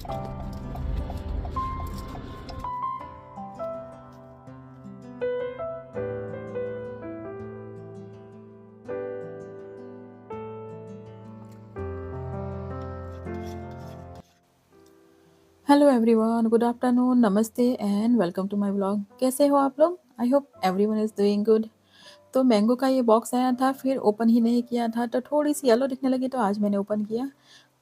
Hello everyone, good afternoon, नमस्ते and welcome to my vlog. कैसे हो आप लोग? I hope everyone is doing good. तो मैंगो का ये बॉक्स आया था, फिर ओपन ही नहीं किया था तो थोड़ी सी येलो दिखने लगी, तो आज मैंने ओपन किया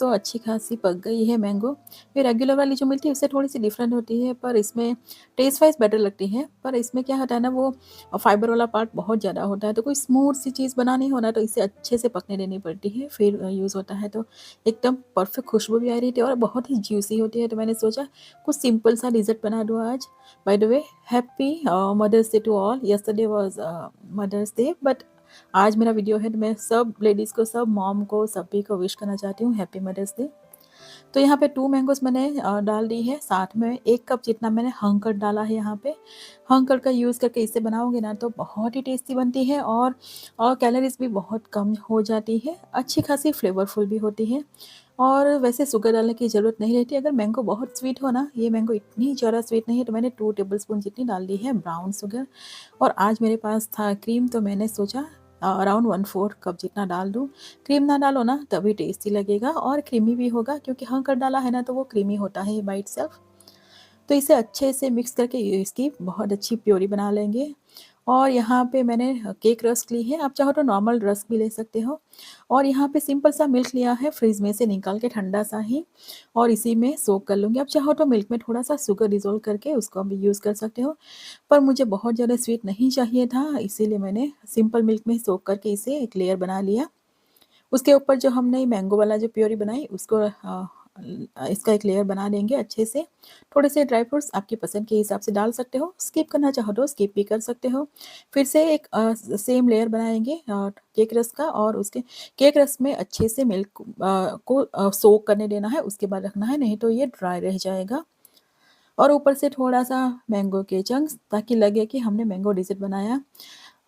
तो अच्छी खासी पक गई है मैंगो। ये रेगुलर वाली जो मिलती है उससे थोड़ी सी डिफरेंट होती है, पर इसमें टेस्ट वाइज बेटर लगती है। पर इसमें क्या होता है ना, वो फाइबर वाला पार्ट बहुत ज़्यादा होता है, तो कोई स्मूथ सी चीज़ बनानी हो ना तो इसे अच्छे से पकने देनी पड़ती है, फिर यूज़ होता है। तो एकदम परफेक्ट खुशबू भी आ रही थी और बहुत ही ज्यूसी होती है, तो मैंने सोचा कुछ सिंपल सा डिज़र्ट बना दूँ आज। By the way, happy mother's day to all. Yesterday was mother's day, but आज मेरा वीडियो है तो मैं सब लेडीज़ को, सब मॉम को, सभी को विश करना चाहती हूँ हैप्पी मदर्स डे। तो यहाँ पे 2 मैंगोज़ मैंने डाल दी है, साथ में 1 कप जितना मैंने हंग डाला है यहाँ पे। हंग का यूज़ करके इसे बनाओगे ना तो बहुत ही टेस्टी बनती है, और कैलोरीज़ भी बहुत कम हो जाती है, अच्छी खासी फ्लेवरफुल भी होती है। और वैसे शुगर डालने की ज़रूरत नहीं रहती अगर मैंगो बहुत स्वीट हो ना। ये मैंगो इतनी ज़्यादा स्वीट नहीं है, तो मैंने 2 टेबलस्पून जितनी डाल दी है ब्राउन शुगर। और आज मेरे पास था क्रीम, तो मैंने सोचा अराउंड 1/4 कप जितना डाल दूँ। क्रीम ना डालो ना तभी टेस्टी लगेगा और क्रीमी भी होगा, क्योंकि हंकर डाला है ना तो वो क्रीमी होता है बाय इटसेल्फ। तो इसे अच्छे से मिक्स करके इसकी बहुत अच्छी प्योरी बना लेंगे। और यहाँ पे मैंने केक रस्क ली है, आप चाहो तो नॉर्मल रस्क भी ले सकते हो। और यहाँ पे सिंपल सा मिल्क लिया है फ्रिज में से निकाल के, ठंडा सा ही, और इसी में सोक कर लूँगी। आप चाहो तो मिल्क में थोड़ा सा शुगर डिज़ोल्व करके उसको भी यूज़ कर सकते हो, पर मुझे बहुत ज़्यादा स्वीट नहीं चाहिए था, इसीलिए मैंने सिंपल मिल्क में सोक करके इसे एक लेयर बना लिया। उसके ऊपर जो हमने मैंगो वाला जो प्योरी बनाई उसको इसका एक लेयर बना देंगे अच्छे से। थोड़े से ड्राई फ्रूट्स आपकी पसंद के हिसाब से डाल सकते हो, स्किप करना चाहो तो स्किप भी कर सकते हो। फिर से एक सेम लेयर बनाएंगे केक रस का, और उसके केक रस में अच्छे से मिल्क को सोक करने देना है, उसके बाद रखना है, नहीं तो ये ड्राई रह जाएगा। और ऊपर से थोड़ा सा मैंगो के चंक्स, ताकि लगे कि हमने मैंगो डिज़र्ट बनाया।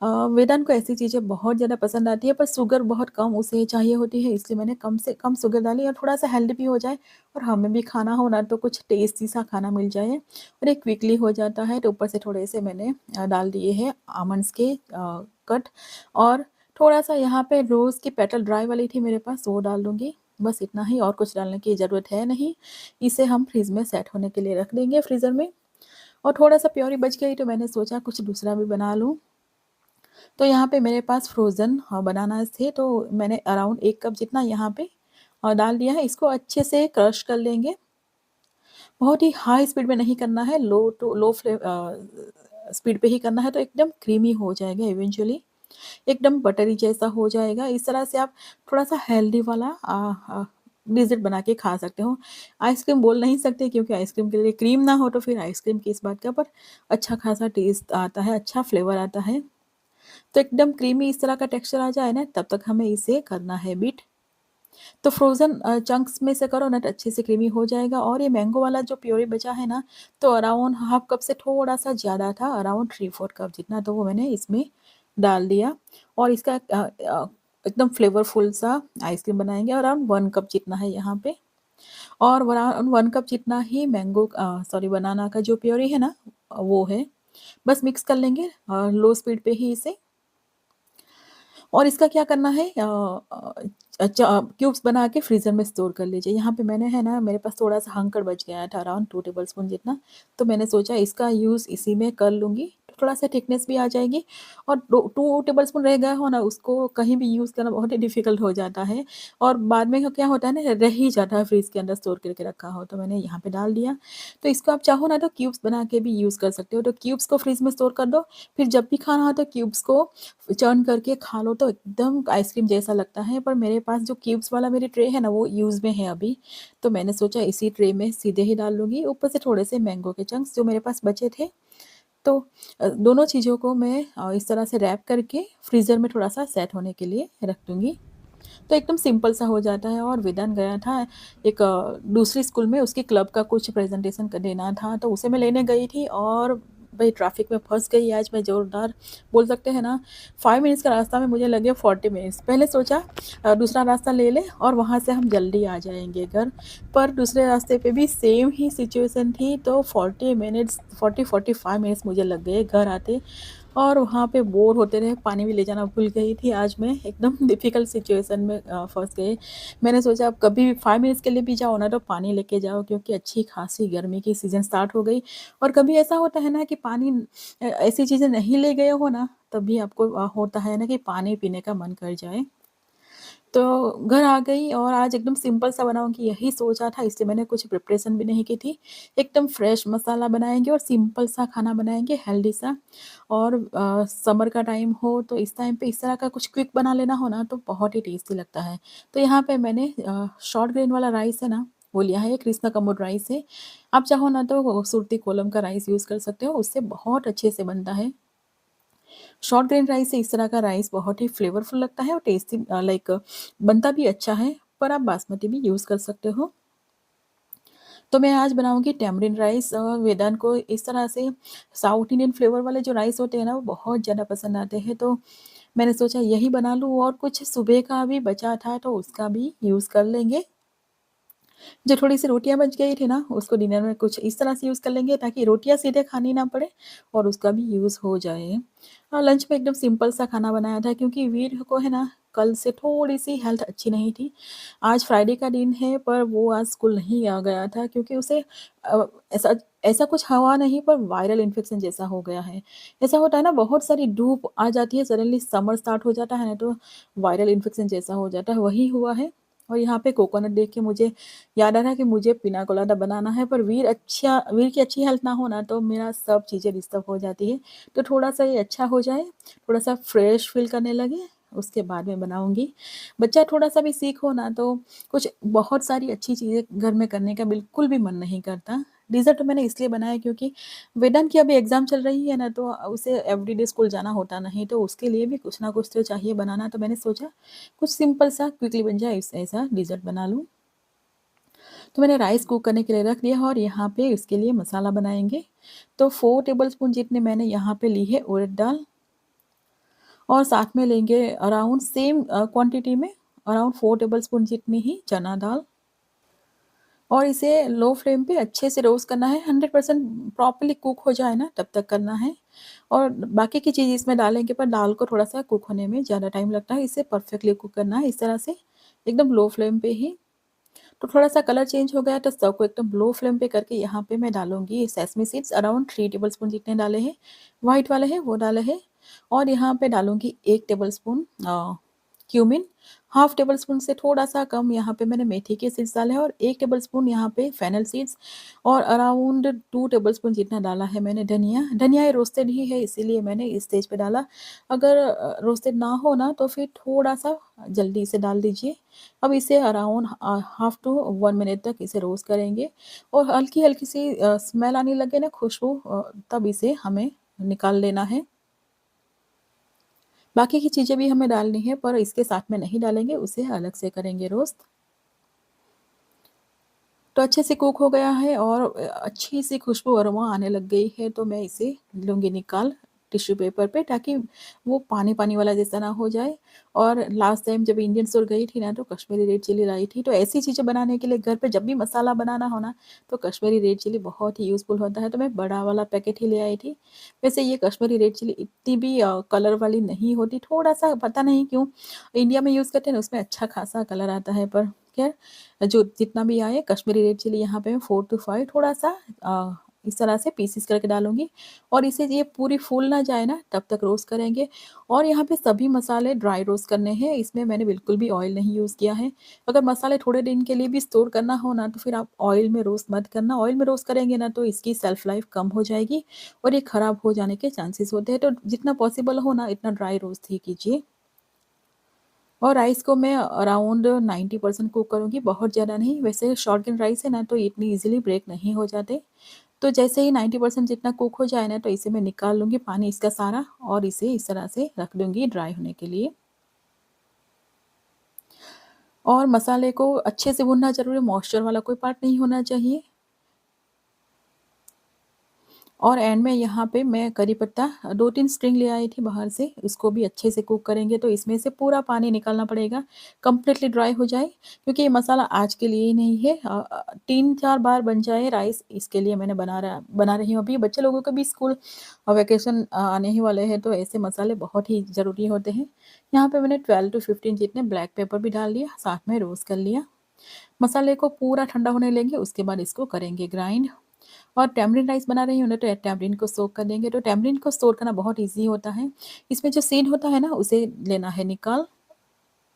वेदांत को ऐसी चीज़ें बहुत ज़्यादा पसंद आती है, पर शुगर बहुत कम उसे चाहिए होती है, इसलिए मैंने कम से कम शुगर डाली, और थोड़ा-सा हेल्दी भी हो जाए और हमें भी खाना हो ना तो कुछ टेस्टी सा खाना मिल जाए और ये क्विकली हो जाता है। तो ऊपर से थोड़े से मैंने डाल दिए हैं आमंड्स के कट, और थोड़ा-सा यहाँ पे रोज़ की पेटल ड्राई वाली थी मेरे पास, वो डाल दूँगी। बस इतना ही, और कुछ डालने की ज़रूरत है नहीं। इसे हम फ्रिज में सेट होने के लिए रख देंगे फ्रीज़र में। और थोड़ा-सा प्योरी बच गई तो मैंने सोचा कुछ दूसरा भी बना लूँ। तो यहाँ पे मेरे पास फ्रोज़न बनानास थे, तो मैंने अराउंड 1 कप जितना यहाँ पे डाल दिया है। इसको अच्छे से क्रश कर लेंगे। बहुत ही हाई स्पीड में नहीं करना है, लो टू लो फ्लेम स्पीड पे ही करना है, तो एकदम क्रीमी हो जाएगा इवेंचुअली, एकदम बटरी जैसा हो जाएगा। इस तरह से आप थोड़ा-सा हेल्दी वाला डेज़र्ट बना के खा सकते हो। आइसक्रीम बोल नहीं सकते, क्योंकि आइसक्रीम के लिए क्रीम ना हो तो फिर आइसक्रीम किस बात का, पर अच्छा खासा टेस्ट आता है, अच्छा फ्लेवर आता है। तो एकदम क्रीमी इस तरह का टेक्सचर आ जाए ना, तब तक हमें इसे करना है बीट। तो फ्रोज़न चंक्स में से करो ना तो अच्छे से क्रीमी हो जाएगा। और ये मैंगो वाला जो प्योरी बचा है ना, तो अराउंड हाफ कप से थोड़ा-सा ज़्यादा था, अराउंड 3/4 कप जितना, तो वो मैंने इसमें डाल दिया। और इसका एकदम फ्लेवरफुल सा आइसक्रीम बनाएँगे, अराउंड 1 कप जितना है यहाँ पे। और अराउंड 1 कप जितना ही सॉरी बनाना का जो प्योरी है ना, वो है। बस मिक्स कर लेंगे लो स्पीड पे ही इसे। और इसका क्या करना है, क्यूब्स बना के फ्रीज़र में स्टोर कर लीजिए। यहाँ पे मैंने है ना, मेरे पास थोड़ा-सा हंकड़ बच गया था अराउंड 2 टेबलस्पून जितना, तो मैंने सोचा इसका यूज़ इसी में कर लूँगी, तो थोड़ा-सा थिकनेस भी आ जाएगी। और 2 टेबलस्पून रह गया हो ना, उसको कहीं भी यूज़ करना बहुत ही डिफ़िकल्ट हो जाता है, और बाद में क्या होता है ना, रह ही जाता है फ्रिज के अंदर स्टोर करके रखा हो, तो मैंने यहाँ पे डाल दिया। तो इसको आप चाहो ना तो क्यूब्स बना के भी यूज़ कर सकते हो, तो क्यूब्स को फ्रिज में स्टोर कर दो, फिर जब भी खाना हो तो क्यूब्स को चर्न करके खा लो, तो एकदम आइसक्रीम जैसा लगता है। पर मेरे पास जो क्यूब्स वाला मेरी ट्रे है ना, वो यूज़ में है अभी, तो मैंने सोचा इसी ट्रे में सीधे ही डाल लूँगी। ऊपर से थोड़े से मैंगो के चंक्स जो मेरे पास बचे थे, तो दोनों चीज़ों को मैं इस तरह से रैप करके फ्रीज़र में थोड़ा-सा सेट होने के लिए रख दूँगी। तो एकदम सिंपल सा हो जाता है। और वेदांत गया था एक दूसरी स्कूल में, उसके क्लब का कुछ प्रेजेंटेशन देना था, तो उसे मैं लेने गई थी, और भई ट्रैफ़िक में फँस गई आज मैं ज़ोरदार, बोल सकते हैं ना 5 मिनट्स का रास्ता में मुझे लगे 40 मिनट्स। पहले सोचा दूसरा रास्ता ले लें और वहाँ से हम जल्दी आ जाएँगे घर, पर दूसरे रास्ते पे भी सेम ही सिचुएशन थी, तो 40 मिनट्स 40-45 मिनट्स मुझे लग गए घर आते। और वहाँ पे बोर होते रहे, पानी भी ले जाना भूल गई थी आज मैं, एकदम डिफ़िकल्ट सिचुएशन में फँस गए। मैंने सोचा अब कभी 5 मिनट्स के लिए भी जाओ ना तो पानी लेके जाओ, क्योंकि अच्छी खासी गर्मी की सीज़न स्टार्ट हो गई। और कभी ऐसा होता है ना कि पानी ऐसी चीज़ें नहीं ले गए हो ना, तब भी आपको होता है ना कि पानी पीने का मन कर जाए। तो घर आ गई और आज एकदम सिंपल सा बनाऊँगी यही सोचा था, इसलिए मैंने कुछ प्रिपरेशन भी नहीं की थी। एकदम फ्रेश मसाला बनाएँगे और सिंपल सा खाना बनाएँगे, हेल्दी सा। और समर का टाइम हो तो इस टाइम पे इस तरह का कुछ क्विक बना लेना हो ना तो बहुत ही टेस्टी लगता है। तो यहाँ पे मैंने शॉर्ट ग्रेन वाला राइस है ना, वो लिया है, कृष्णा कम्बोड राइस है। आप चाहो ना तो वो सुरती कोलम का राइस यूज़ कर सकते हो, उससे बहुत अच्छे से बनता है। शॉर्ट ग्रेन राइस से इस तरह का राइस बहुत ही फ्लेवरफुल लगता है और टेस्टी लाइक बनता भी अच्छा है, पर आप बासमती भी यूज़ कर सकते हो। तो मैं आज बनाऊँगी टैमरिंड राइस। वेदांत को इस तरह से साउथ इंडियन फ्लेवर वाले जो राइस होते हैं ना, वो बहुत ज़्यादा पसंद आते हैं, तो मैंने सोचा यही बना लूँ और कुछ सुबह का भी बचा था, तो उसका भी यूज़ कर लेंगे। जो थोड़ी-सी रोटियाँ बच गई थी ना, उसको डिनर में कुछ इस तरह से यूज़ कर लेंगे ताकि रोटियाँ सीधे खानी ना पड़े और उसका भी यूज़ हो जाए। लंच में एकदम सिंपल सा खाना बनाया था, क्योंकि वीर को है ना कल से थोड़ी-सी हेल्थ अच्छी नहीं थी। आज फ्राइडे का दिन है, पर वो आज स्कूल नहीं आ गया था, क्योंकि उसे अ, ऐसा ऐसा कुछ हुआ नहीं, पर वायरल इन्फेक्शन जैसा हो गया है। ऐसा होता है ना, बहुत सारी धूप आ जाती है, सडनली समर स्टार्ट हो जाता है ना, तो वायरल इन्फेक्शन जैसा हो जाता है, वही हुआ है। और यहाँ पे कोकोनट देख के मुझे याद आ रहा है कि मुझे पिना कोलाडा बनाना है, पर वीर की अच्छी हेल्थ ना हो ना तो मेरा सब चीज़ें डिस्टर्ब हो जाती है। तो थोड़ा-सा ये अच्छा हो जाए, थोड़ा-सा फ्रेश फ़ील करने लगे, उसके बाद मैं बनाऊँगी। बच्चा थोड़ा-सा भी सीक हो ना तो कुछ बहुत सारी अच्छी चीज़ें घर में करने का बिल्कुल भी मन नहीं करता। डिज़र्ट मैंने इसलिए बनाया क्योंकि वेदांत की अभी एग्ज़ाम चल रही है ना, तो उसे एवरीडे स्कूल जाना होता नहीं, तो उसके लिए भी कुछ ना कुछ तो चाहिए बनाना, तो मैंने सोचा कुछ सिंपल सा क्विकली बन जाए ऐसा डिज़र्ट बना लूँ। तो मैंने राइस कुक करने के लिए रख दिया है और यहाँ पे इसके लिए मसाला बनाएँगे। तो 4 टेबलस्पून जितने मैंने यहाँ पे ली है उड़द दाल, और साथ में लेंगे अराउंड सेम क्वांटिटी में अराउंड 4 टेबलस्पून जितनी ही चना दाल, और इसे लो फ्लेम पे अच्छे से रोस्ट करना है, 100% प्रॉपर्ली कुक हो जाए ना तब तक करना है। और बाकी की चीज़ इसमें डालेंगे, पर दाल को थोड़ा-सा कुक होने में ज़्यादा टाइम लगता है, इसे परफेक्टली कुक करना है इस तरह से, एकदम लो फ्लेम पे ही। तो थोड़ा-सा कलर चेंज हो गया तो स्टव को एकदम लो फ्लेम पे करके यहाँ पे मैं डालूँगी सेसमी सीड्स, अराउंड 3 टेबलस्पून जितने डाले हैं, व्हाइट वाले हैं वो डाले हैं। और यहाँ पे डालूँगी 1 टेबलस्पून क्यूमिन, हाफ टेबलस्पून से थोड़ा-सा कम यहाँ पे मैंने मेथी के सीड्स डाले हैं, और 1 टेबलस्पून यहाँ पे फेनल सीड्स, और अराउंड 2 टेबलस्पून जितना डाला है मैंने धनिया। धनिया ये रोस्टेड ही है, इसीलिए मैंने इस स्टेज पे डाला। अगर रोस्टेड ना हो ना तो फिर थोड़ा-सा जल्दी इसे डाल दीजिए। अब इसे अराउंड हाफ टू 1 मिनट तक इसे रोस्ट करेंगे, और हल्की-हल्की सी स्मेल आने लगे ना, खुशबू, तब इसे हमें निकाल लेना है। बाकी की चीज़ें भी हमें डालनी है, पर इसके साथ में नहीं डालेंगे, उसे अलग से करेंगे रोस्ट। तो अच्छे से कुक हो गया है और अच्छी सी खुशबू अरोमा आने लग गई है, तो मैं इसे लूँगी निकाल टिश्यू पेपर पे, ताकि वो पानी-पानी वाला जैसा ना हो जाए। और लास्ट टाइम जब इंडियन स्टोर गई थी ना, तो कश्मीरी रेड चिल्ली लाई थी, तो ऐसी चीज़ें बनाने के लिए घर पे जब भी मसाला बनाना हो ना, तो कश्मीरी रेड चिल्ली बहुत ही यूज़फुल होता है, तो मैं बड़ा वाला पैकेट ही ले आई थी। वैसे ये कश्मीरी रेड चिल्ली इतनी भी कलर वाली नहीं होती, थोड़ा-सा पता नहीं क्यों इंडिया में यूज़ करते हैं ना, उसमें अच्छा खासा कलर आता है, पर ख़ैर जो जितना भी आए कश्मीरी रेड चिली यहाँ पे मैं 4 टू 5 थोड़ा-सा इस तरह से पीसेस करके डालूँगी, और इसे ये पूरी फूल ना जाए ना तब तक रोस्ट करेंगे। और यहाँ पे सभी मसाले ड्राई रोस्ट करने हैं, इसमें मैंने बिल्कुल भी ऑयल नहीं यूज़ किया है। अगर मसाले थोड़े दिन के लिए भी स्टोर करना हो ना, तो फिर आप ऑयल में रोस्ट मत करना। ऑयल में रोस्ट करेंगे ना तो इसकी शेल्फ लाइफ कम हो जाएगी और ये खराब हो जाने के चांसेस होते हैं। तो जितना पॉसिबल हो ना इतना ड्राई रोस्ट ही कीजिए। और राइस को मैं अराउंड 90% कुक करूँगी, बहुत ज़्यादा नहीं। वैसे शॉटगन राइस है ना, तो इतनी ईज़िली ब्रेक नहीं हो जाते। तो जैसे ही 90% जितना कुक हो जाए ना, तो इसे मैं निकाल लूँगी पानी इसका सारा, और इसे इस तरह से रख दूँगी ड्राई होने के लिए। और मसाले को अच्छे से भूनना ज़रूरी है, मॉइस्चर वाला कोई पार्ट नहीं होना चाहिए। और एंड में यहाँ पे मैं करी पत्ता 2-3 स्ट्रिंग ले आई थी बाहर से, इसको भी अच्छे से कुक करेंगे तो इसमें से पूरा पानी निकालना पड़ेगा, कंप्लीटली ड्राई हो जाए क्योंकि ये मसाला आज के लिए ही नहीं है 3-4 बार बन जाए राइस, इसके लिए मैंने बना रही हूँ अभी। बच्चे लोगों के भी स्कूल वैकेशन आने ही वाले हैं तो ऐसे मसाले बहुत ही ज़रूरी होते हैं। यहाँ पे मैंने 12 टू 15 जितने ब्लैक पेपर भी डाल दिया, साथ में रोस्ट कर लिया। मसाले को पूरा ठंडा होने लेंगे, उसके बाद इसको करेंगे ग्राइंड। और टैमरिंड राइस बना रही हूँ ना तो टैमरिंड को सोक कर देंगे, तो टैमरिंड को स्टोर करना बहुत ईज़ी होता है। इसमें जो सीड होता है ना उसे लेना है निकाल,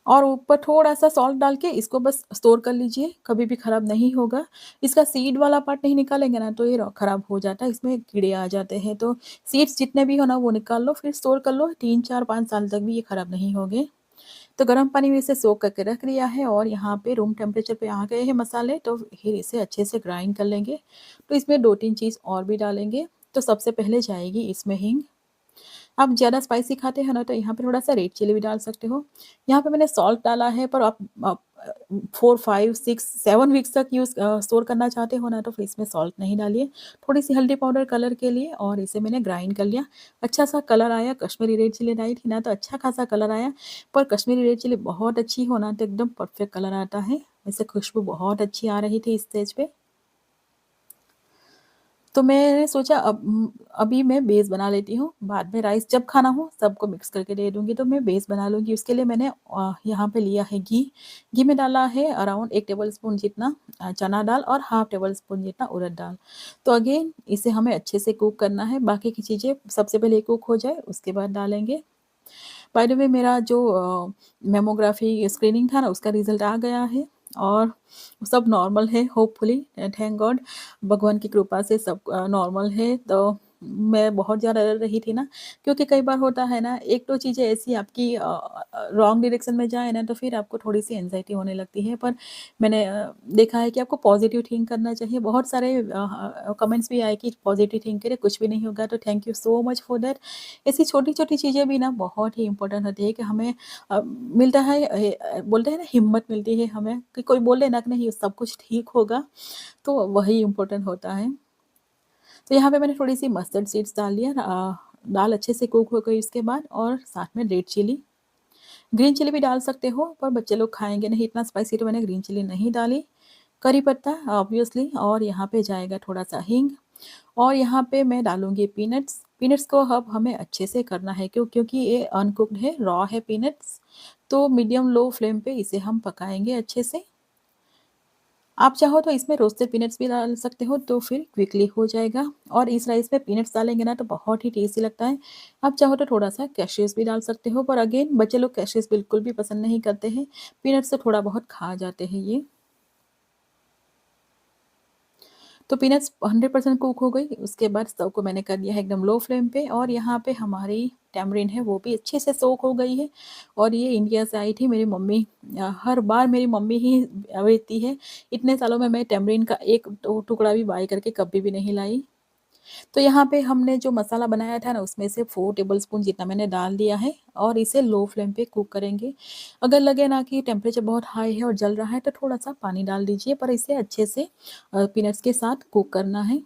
और ऊपर थोड़ा-सा सॉल्ट डाल के इसको बस स्टोर कर लीजिए, कभी भी खराब नहीं होगा। इसका सीड वाला पार्ट नहीं निकालेंगे ना तो ये खराब हो जाता है, इसमें कीड़े आ जाते हैं। तो सीड्स जितने भी हो ना वो निकाल लो, फिर स्टोर कर लो, 3, 4, 5 साल तक भी ये खराब नहीं होंगे। तो गर्म पानी में इसे सोक करके रख लिया है और यहाँ पे रूम टेम्परेचर पे आ गए हैं मसाले, तो फिर इसे अच्छे से ग्राइंड कर लेंगे। तो इसमें 2-3 चीज़ और भी डालेंगे। तो सबसे पहले जाएगी इसमें हींग। आप ज़्यादा स्पाइसी खाते हैं ना तो यहाँ पे थोड़ा-सा रेड चिली भी डाल सकते हो। यहाँ पे मैंने सॉल्ट डाला है, पर आप 4, 5, 6, 7 वीक्स तक स्टोर करना चाहते हो ना तो फिर इसमें सॉल्ट नहीं डालिए। थोड़ी-सी हल्दी पाउडर कलर के लिए, और इसे मैंने ग्राइंड कर लिया। अच्छा-सा कलर आया, कश्मीरी रेड चिली डाली थी ना तो अच्छा खासा कलर आया। पर कश्मीरी रेड चिली बहुत अच्छी हो ना तो एकदम परफेक्ट कलर आता है। वैसे खुशबू बहुत अच्छी आ रही थी इस स्टेज पे। तो मैंने सोचा अभी मैं बेस बना लेती हूँ, बाद में राइस जब खाना हो सबको मिक्स करके दे दूँगी, तो मैं बेस बना लूँगी। उसके लिए मैंने यहाँ पे लिया है घी। घी में डाला है अराउंड 1 टेबलस्पून जितना चना दाल और हाफ टेबल स्पून जितना उड़द दाल। तो अगेन इसे हमें अच्छे से कुक करना है, बाकी की चीज़ें सबसे पहले कुक हो जाए उसके बाद डालेंगे। बाय द वे मेरा जो मैमोग्राफी स्क्रीनिंग था ना उसका रिज़ल्ट आ गया है और सब नॉर्मल है होपफुली, थैंक गॉड। भगवान की कृपा से सब नॉर्मल है। तो मैं बहुत ज़्यादा डर रही थी ना, क्योंकि कई बार होता है ना, एक तो चीज़ें ऐसी आपकी रॉन्ग डायरेक्शन में जाए ना तो फिर आपको थोड़ी-सी एंग्ज़ायटी होने लगती है। पर मैंने देखा है कि आपको पॉज़िटिव थिंक करना चाहिए। बहुत सारे कमेंट्स भी आए कि पॉज़िटिव थिंक करें, कुछ भी नहीं होगा, तो thank you so much for that. ऐसी छोटी-छोटी चीज़ें भी ना बहुत ही इम्पोर्टेंट होती है कि हमें मिलता है बोलते हैं ना, हिम्मत मिलती है हमें कि कोई बोले ना कि नहीं सब कुछ ठीक होगा, तो वही इम्पोर्टेंट होता है। तो यहाँ पे मैंने थोड़ी-सी मस्टर्ड सीड्स डाल दिया। दाल अच्छे से कुक हो गई उसके बाद, और साथ में रेड चिली, ग्रीन चिली भी डाल सकते हो पर बच्चे लोग खाएँगे नहीं इतना स्पाइसी, तो मैंने ग्रीन चिली नहीं डाली। करी पत्ता ऑब्वियसली, और यहाँ पे जाएगा थोड़ा-सा हींग, और यहाँ पे मैं डालूँगी पीनट्स। पीनट्स को अब हमें अच्छे से करना है क्योंकि ये अनकुक्ड है, रॉ है पीनट्स। तो मीडियम लो फ्लेम पे इसे हम पकाएँगे अच्छे से। आप चाहो तो इसमें रोस्टेड पीनट्स भी डाल सकते हो तो फिर क्विकली हो जाएगा, और इस राइस में पीनट्स डालेंगे ना तो बहुत ही टेस्टी लगता है। आप चाहो तो थोड़ा-सा कैश्यूज़ भी डाल सकते हो, पर अगेन बच्चे लोग कैश्यूज़ बिल्कुल भी पसंद नहीं करते हैं। पीनट्स से थोड़ा बहुत खा जाते हैं ये। तो पीनट्स 100% कुक हो गई, उसके बाद स्टव को मैंने कर दिया है एकदम लो फ्लेम पे, और यहाँ पे हमारी टैमरिन है वो भी अच्छे से सोक हो गई है। और ये इंडिया से आई थी मेरी मम्मी, हर बार मेरी मम्मी ही भेजती है। इतने सालों में मैं टैमरिन का एक टुकड़ा भी बाय करके कभी भी नहीं लाई। तो यहाँ पे हमने जो मसाला बनाया था ना उसमें से 4 टेबलस्पून जितना मैंने डाल दिया है, और इसे लो फ्लेम पे कुक करेंगे। अगर लगे ना कि टेम्परेचर बहुत हाई है और जल रहा है तो थोड़ा-सा पानी डाल दीजिए, पर इसे अच्छे से पीनट्स के साथ कुक करना है।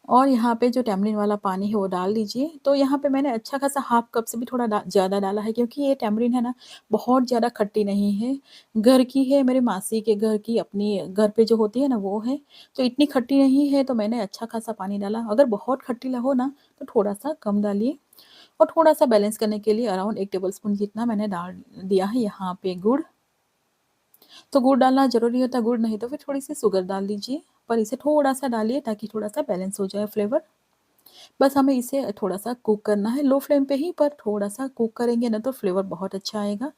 और यहाँ पे जो टैमरिन वाला पानी है वो डाल दीजिए। तो यहाँ पे मैंने अच्छा खासा हाफ कप से भी थोड़ा ज़्यादा डाला है, क्योंकि ये टैमरिन है ना बहुत ज़्यादा खट्टी नहीं है। घर की है, मेरे मासी के घर की, अपनी घर पे जो होती है ना वो है। तो इतनी खट्टी नहीं है, तो मैंने अच्छा खासा पानी डाला। अगर बहुत खट्टी हो ना तो थोड़ा-सा कम डालिए। और थोड़ा-सा बैलेंस करने के लिए अराउंड 1 टेबलस्पून जितना मैंने डाल दिया है यहाँ पे गुड़। तो गुड़ डालना ज़रूरी होता है, गुड़ नहीं तो फिर थोड़ी-सी शुगर डाल दीजिए, पर इसे थोड़ा-सा डालिए ताकि थोड़ा-सा बैलेंस हो जाए फ्लेवर। बस हमें इसे थोड़ा-सा कुक करना है लो फ्लेम पे ही, पर थोड़ा-सा कुक करेंगे ना तो फ्लेवर बहुत अच्छा आएगा।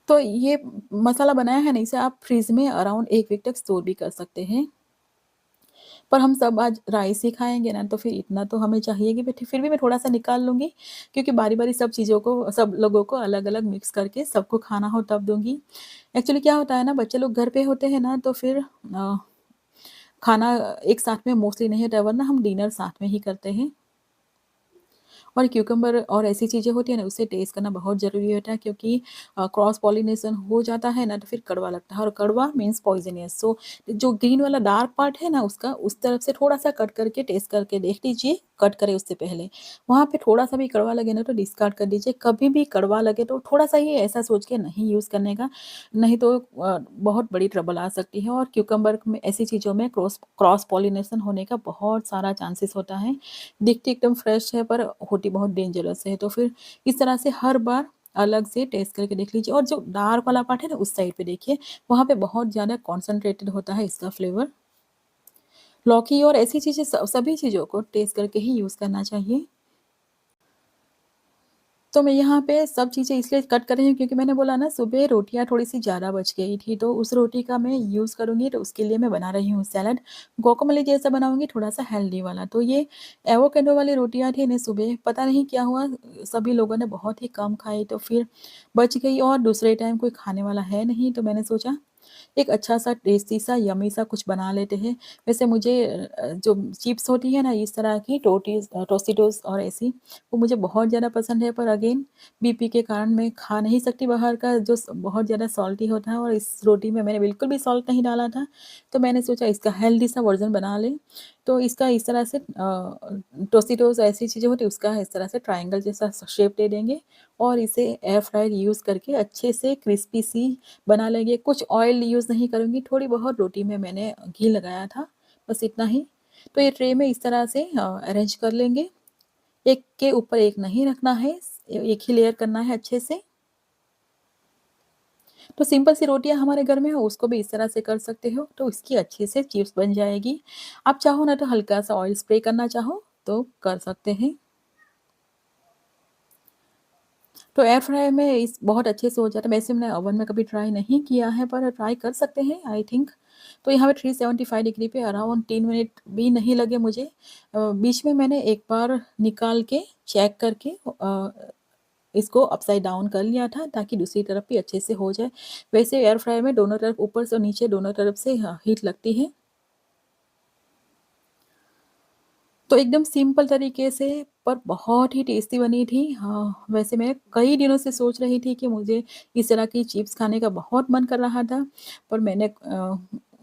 तो ये मसाला बनाया है ना, इसे आप फ्रिज में अराउंड 1 वीक तक स्टोर भी कर सकते हैं। पर हम सब आज राइस ही खाएँगे ना तो फिर इतना तो हमें चाहिए कि बट फिर भी मैं थोड़ा-सा निकाल लूँगी, क्योंकि बारी-बारी सब चीज़ों को, सब लोगों को अलग-अलग मिक्स करके सबको खाना हो तब दूँगी। एक्चुअली क्या होता है ना, बच्चे लोग घर पे होते हैं ना तो फिर खाना एक साथ में मोस्टली नहीं होता है, वरना हम डिनर साथ में ही करते हैं। और क्यूकम्बर और ऐसी चीज़ें होती हैं ना, उसे टेस्ट करना बहुत ज़रूरी होता है, क्योंकि क्रॉस पॉलिनेशन हो जाता है ना, तो फिर कड़वा लगता है और कड़वा मीन्स पॉइज़नियस। सो जो ग्रीन वाला डार्क पार्ट है ना उसका, उस तरफ से थोड़ा-सा कट करके टेस्ट करके देख लीजिए, कट करें उससे पहले। वहाँ पे थोड़ा-सा भी कड़वा लगे ना तो डिस्कार्ड कर दीजिए। कभी भी कड़वा लगे तो थोड़ा-सा ही ऐसा सोच के नहीं यूज़ करने का, नहीं तो बहुत बड़ी ट्रबल आ सकती है। और क्यूकम्बर में ऐसी चीज़ों में क्रॉस क्रॉस पॉलिनेशन होने का बहुत सारा चांसेस होता है। दिखती एकदम फ्रेश है पर होती बहुत डेंजरस है। तो फिर इस तरह से हर बार अलग से टेस्ट करके देख लीजिए। और जो डार्क वाला पार्ट है ना उस साइड पे देखिए, वहाँ पे बहुत ज़्यादा कॉन्सन्ट्रेटेड होता है इसका फ्लेवर। लौकी और ऐसी चीज़ें सभी चीज़ों को टेस्ट करके ही यूज़ करना चाहिए। तो मैं यहाँ पे सब चीज़ें इसलिए कट कर रही हूँ, क्योंकि मैंने बोला ना सुबह रोटियाँ थोड़ी-सी ज़्यादा बच गई थी, तो उस रोटी का मैं यूज़ करूँगी, तो उसके लिए मैं बना रही हूँ सैलेड। गुआकामोले जैसा बनाऊँगी, थोड़ा-सा हेल्दी वाला। तो ये एवोकाडो वाली रोटियाँ थी ना सुबह, पता नहीं क्या हुआ, सभी लोगों ने बहुत ही कम खाई, तो फिर बच गई और दूसरे टाइम कोई खाने वाला है नहीं, तो मैंने सोचा एक अच्छा-सा टेस्टी-सा यम्मी-सा कुछ बना लेते हैं। वैसे मुझे जो चिप्स होती है ना इस तरह की टोस्टिटोस और ऐसी, वो मुझे बहुत ज़्यादा पसंद है, पर अगेन बीपी के कारण मैं खा नहीं सकती बाहर का जो बहुत ज़्यादा सॉल्टी होता है, और इस रोटी में मैंने बिल्कुल भी सॉल्ट नहीं डाला था। तो मैंने सोचा इसका हेल्दी सा वर्ज़न बना लें। तो इसका इस तरह से टोस्टिटोस ऐसी चीज़ें होती है, उसका इस तरह से ट्रायंगल जैसा शेप दे देंगे और इसे एयर फ्रायर यूज़ करके अच्छे से क्रिस्पी सी बना लेंगे। कुछ ऑयल यूज़ नहीं करूँगी, थोड़ी बहुत रोटी में मैंने घी लगाया था, बस इतना ही। तो ये ट्रे में इस तरह से अरेंज कर लेंगे, एक के ऊपर एक नहीं रखना है, एक ही लेयर करना है अच्छे से। तो सिंपल सी रोटियाँ हमारे घर में हो, उसको भी इस तरह से कर सकते हो, तो इसकी अच्छे से चिप्स बन जाएगी। आप चाहो ना तो हल्का-सा ऑयल स्प्रे करना चाहो, तो कर सकते हैं। तो एयर फ्रायर में इस बहुत अच्छे से हो जाता है। वैसे मैंने ओवन में कभी ट्राई नहीं किया है, पर ट्राई कर सकते हैं आई थिंक। तो यहाँ पे 375 डिग्री पे अराउंड 3 मिनट भी नहीं लगे मुझे। बीच में मैंने एक बार निकाल के चेक करके इसको अपसाइड डाउन कर लिया था, ताकि दूसरी तरफ भी अच्छे से हो जाए। वैसे एयर फ्रायर में दोनों तरफ, ऊपर से और नीचे दोनों तरफ से हीट लगती है। तो एकदम सिंपल तरीके से, पर बहुत ही टेस्टी बनी थी। हाँ, वैसे मैं कई दिनों से सोच रही थी कि मुझे इस तरह की चिप्स खाने का बहुत मन कर रहा था, पर मैंने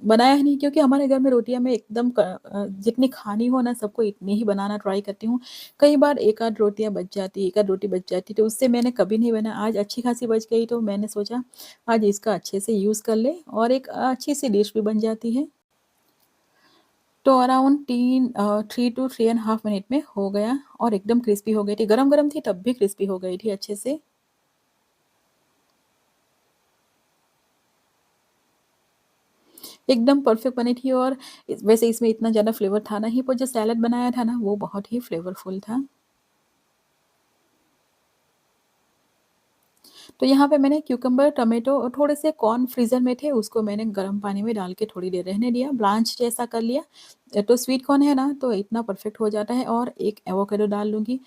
बनाया ही नहीं, क्योंकि हमारे घर में रोटियाँ मैं एकदम जितनी खानी हो ना सबको इतनी ही बनाना ट्राई करती हूँ। कई बार 1 आध रोटियाँ बच जाती, 1 आध रोटी बच जाती, तो उससे मैंने कभी नहीं बनाया। आज अच्छी खासी बच गई, तो मैंने सोचा आज इसका अच्छे से यूज़ कर लें और एक अच्छी-सी डिश भी बन जाती है। तो around 3 to 3 and half minute में हो गया और एकदम क्रिस्पी हो गई थी। गरम-गरम थी तब भी क्रिस्पी हो गई थी अच्छे से। एकदम परफेक्ट बनी थी और वैसे इसमें इतना ज़्यादा फ्लेवर था नहीं, पर जो सैलेड बनाया था ना वो बहुत ही फ्लेवरफुल था। तो यहाँ पे मैंने क्यूकम्बर, टोमेटो और थोड़े से कॉर्न फ्रीज़र में थे, उसको मैंने गर्म पानी में डाल के थोड़ी देर रहने दिया, ब्लांच जैसा कर लिया। तो स्वीट कॉर्न है ना, तो इतना परफेक्ट हो जाता है। और एक एवोकाडो डाल लूँगी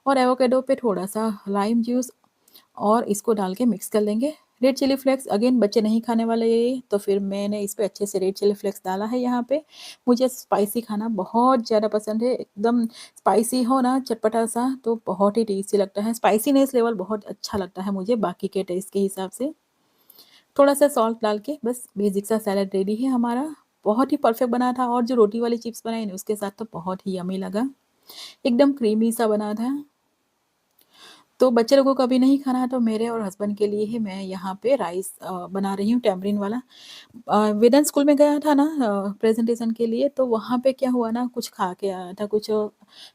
और एवोकाडो पे थोड़ा-सा लाइम जूस और इसको डाल के मिक्स कर लेंगे। रेड चिली फ्लेक्स अगेन बच्चे नहीं खाने वाले ये, तो फिर मैंने इस पे अच्छे से रेड चिली फ्लेक्स डाला है यहाँ पे। मुझे स्पाइसी खाना बहुत ज़्यादा पसंद है, एकदम स्पाइसी हो ना चटपटा-सा, तो बहुत ही टेस्टी लगता है। स्पाइसीनेस लेवल बहुत अच्छा लगता है मुझे बाकी के टेस्ट के हिसाब से। थोड़ा-सा सॉल्ट डाल के बस बेसिक सा सैलेड रेडी है हमारा। बहुत ही परफेक्ट बना था और जो रोटी वाली चिप्स बनाई ना उसके साथ तो बहुत ही यम्मी लगा। एकदम क्रीमी सा बना था। तो बच्चे लोगों को अभी नहीं खाना है, तो मेरे और हस्बैंड के लिए ही मैं यहाँ पे राइस बना रही हूँ टैमरिन वाला। वेदांत स्कूल में गया था ना प्रेजेंटेशन के लिए, तो वहाँ पे क्या हुआ ना, कुछ खा के आया था, कुछ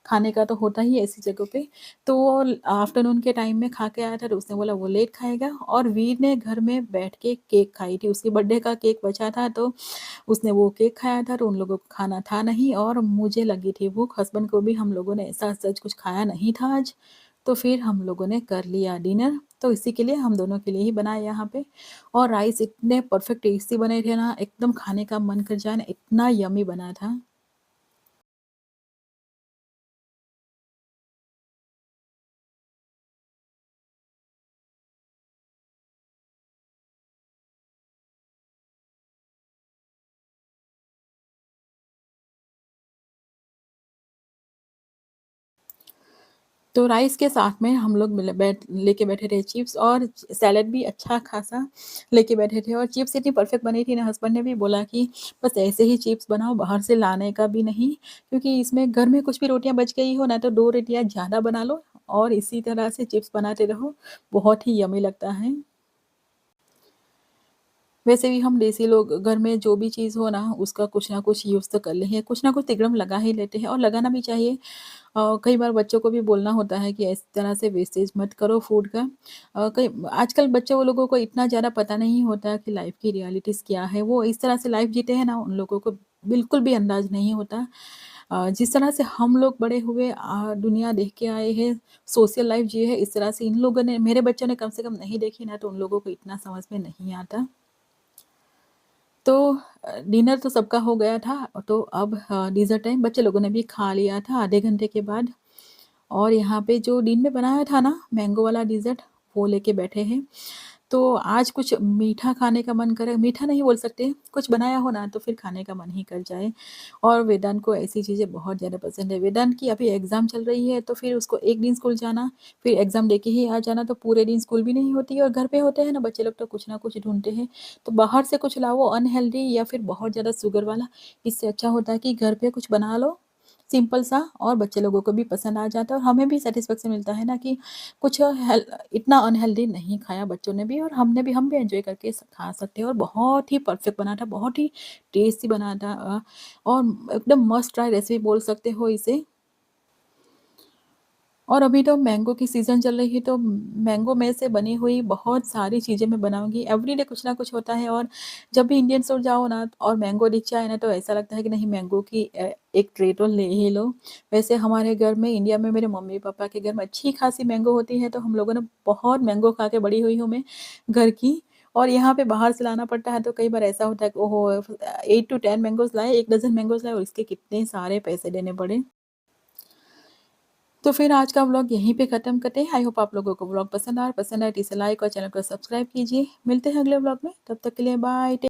खाने का तो होता ही है ऐसी जगह पे। तो वो आफ्टरनून के टाइम में खा के आया था, तो उसने बोला वो लेट खाएगा, और वीर ने घर में बैठ के केक खाई थी, उसकी बर्थडे का केक बचा था, तो उसने वो केक खाया था, तो उन लोगों को खाना था नहीं और मुझे लगी थी भूख, हस्बैंड को भी। हम लोगों ने ऐसा सच कुछ खाया नहीं था आज, तो फिर हम लोगों ने कर लिया डिनर। तो इसी के लिए हम दोनों के लिए ही बनाया यहाँ पे। और राइस इतने परफेक्ट टेस्टी बने थे ना, एकदम खाने का मन कर जाए ना, इतना यम्मी बना था। तो राइस के साथ में हम लोग मिल बैठ लेके बैठे थे चिप्स और सैलेड भी अच्छा खासा लेके बैठे थे और चिप्स इतनी परफेक्ट बनी थी ना, हस्बैंड ने भी बोला कि बस ऐसे ही चिप्स बनाओ, बाहर से लाने का भी नहीं, क्योंकि इसमें घर में कुछ भी रोटियाँ बच गई हो ना, तो 2 रोटियाँ ज़्यादा बना लो और इसी तरह से चिप्स बनाते रहो, बहुत ही यम्मी लगता है। वैसे भी हम देसी लोग घर में जो भी चीज़ हो ना, उसका कुछ ना कुछ यूज़ तो कर ले हैं, कुछ ना कुछ तिकड़म लगा ही लेते हैं और लगाना भी चाहिए। कई बार बच्चों को भी बोलना होता है कि इस तरह से वेस्टेज मत करो फूड का। कई आजकल बच्चों वो लोगों को इतना ज़्यादा पता नहीं होता कि लाइफ़ की रियलिटीज़ क्या है, वो इस तरह से लाइफ़ जीते हैं ना, उन लोगों को बिल्कुल भी अंदाज़ नहीं होता। जिस तरह से हम लोग बड़े हुए दुनिया देख के आए हैं, सोशल लाइफ़ जी है, इस तरह से इन लोगों ने मेरे बच्चों ने कम से कम नहीं देखी ना, तो उन लोगों को इतना समझ में नहीं आता। तो डिनर तो सबका हो गया था, तो अब डिनर टाइम बच्चे लोगों ने भी खा लिया था आधे घंटे के बाद। और यहाँ पे जो दिन में बनाया था ना मैंगो वाला डिज़र्ट, वो लेके बैठे हैं। तो आज कुछ मीठा खाने का मन करे, मीठा नहीं बोल सकते, कुछ बनाया हो ना तो फिर खाने का मन ही कर जाए। और वेदांत को ऐसी चीज़ें बहुत ज़्यादा पसंद है। वेदांत की अभी एग्ज़ाम चल रही है, तो फिर उसको एक दिन स्कूल जाना, फिर एग्ज़ाम देके ही आ जाना, तो पूरे दिन स्कूल भी नहीं होती है और घर पे होते हैं ना बच्चे लोग, तो कुछ ना कुछ ढूँढते हैं। तो बाहर से कुछ लाओ अनहेल्दी या फिर बहुत ज़्यादा शुगर वाला, इससे अच्छा होता है कि घर पे कुछ बना लो, सिंपल सा, और बच्चे लोगों को भी पसंद आ जाता है और हमें भी सैटिस्फैक्शन मिलता है ना कि कुछ इतना अनहेल्दी नहीं खाया बच्चों ने भी और हमने भी, हम भी एंजॉय करके खा सकते हैं। और बहुत ही परफेक्ट बना था, बहुत ही टेस्टी बना था, और एकदम मस्ट ट्राई रेसिपी बोल सकते हो इसे। और अभी तो मैंगो की सीज़न चल रही है, तो मैंगो में से बनी हुई बहुत सारी चीज़ें मैं बनाऊँगी। एवरीडे कुछ ना कुछ होता है और जब भी इंडियन स्टोर जाओ ना और मैंगो दिख जाए ना, तो ऐसा लगता है कि नहीं, मैंगो की एक ट्रे तो ले ही लो। वैसे हमारे घर में, इंडिया में, मेरे मम्मी-पापा के घर में अच्छी खासी मैंगो होती है, तो हम लोगों ने बहुत मैंगो खा के बड़ी हुई हूँ मैं घर की। और यहाँ पे बाहर से लाना पड़ता है, तो कई बार ऐसा होता है कि ओहो! 8 टू 10 मैंगोज़ लाए, 1 डज़न मैंगोज़ लाए और इसके कितने सारे पैसे देने पड़े। तो फिर आज का व्लॉग यहीं पे ख़त्म करते हैं। आई होप आप लोगों को व्लॉग पसंद आया तो इसे लाइक और चैनल को सब्सक्राइब कीजिए। मिलते हैं अगले व्लॉग में, तब तक के लिए बाय।